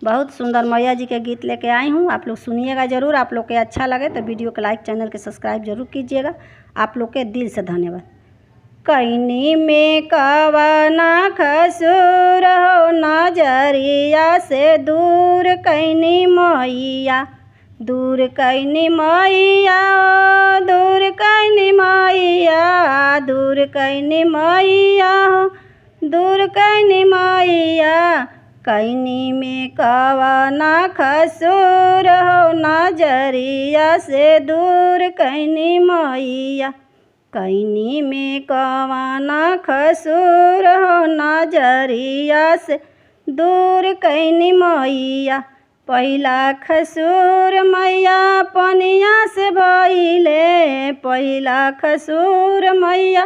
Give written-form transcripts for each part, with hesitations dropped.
बहुत सुंदर मैया जी के गीत लेके आई हूँ। आप लोग सुनिएगा ज़रूर। आप लोग के अच्छा लगे तो वीडियो को लाइक, चैनल के सब्सक्राइब जरूर कीजिएगा। आप लोग के दिल से धन्यवाद। कैनी में कवना खसूर हो, नजरिया से दूर कैनी मैया, दूर कैनी मैया, दूर कैनी मैया, दूर कैनी मैया, दूर कैनी मैया। कैनी में कवना खसूर हो, नजरिया से दूर कैनी मैया, कैनी में कवना खसूर हो, नजरिया से दूर कैनी मैया। पहिला खसूर मैया पनिया से भइले, पहिला खसूर मैया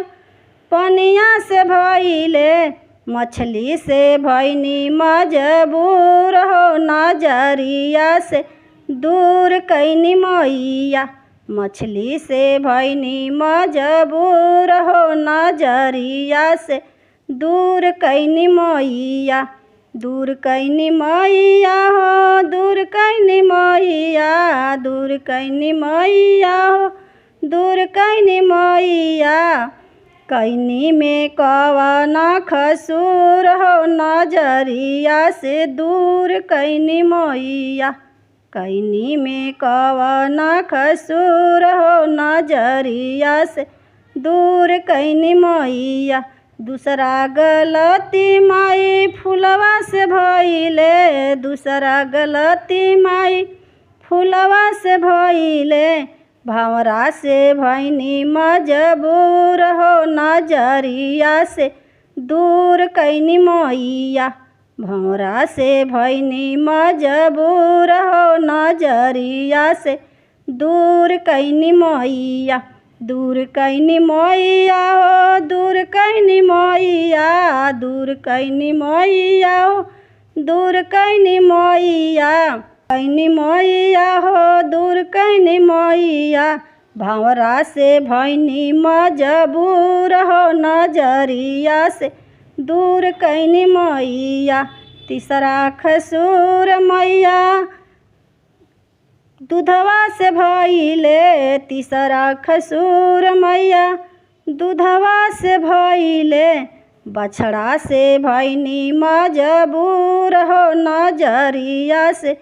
पनिया से भइले, मछली से भइनी मजबूर हो, नजरिया से दूर कैनी मैया, मछली से भइनी मजबूर हो, नजरिया से दूर कैनी मैया, दूर कैनी मैया हो, दूर कैनी मैया, दूर कैनी मैया हो, दूर कैनी मैया। कैनी में कवना खसूर हो, नजरिया से दूर कैनी मैया, कैनी में कवना खसूर हो, नजरिया से दूर कैनी मैया। दूसरा गलती माई फुलवा से भइले, दूसरा गलती माई फुलवा से भइले, भंवरा से भइनी मजबूर हो, नजरिया से दूर कैनी मैया, भंवरा से भइनी मजबूर हो, नजरिया से दूर कैनी मैया, दूर कैनी मैया हो, दूर कैनी मैया, दूर कैनी मैया हो, दूर कैनी मैया। कैनी मैया हो, दूर कैनी मैया, भंवरा से भइनी मजबूर हो, नजरिया से दूर कैनी मैया। तीसरा खसूर मैया दूधवा से भइले, तीसरा खसूर मैया दूधवा से भइले, बछड़ा से भइनी मजबूर हो, नजरिया से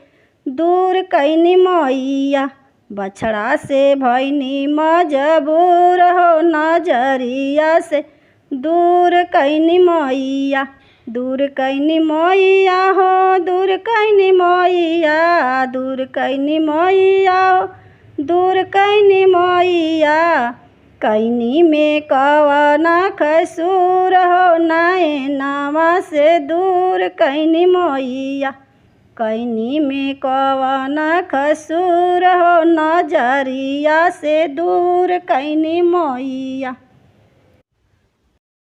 दूर कैनी मैया, बछड़ा से भइनी मजबूर हो, नजरिया से दूर कैनी मैया, दूर कैनी मैया हो, दूर कैनी मैया, दूर कैनी मैया हो, दूर कैनी मैया। कैनी में कवना खसूर हो, नैनवा से दूर कैनी मैया, कैनी में कवना खसूर हो, नजरिया से दूर कैनी मैया।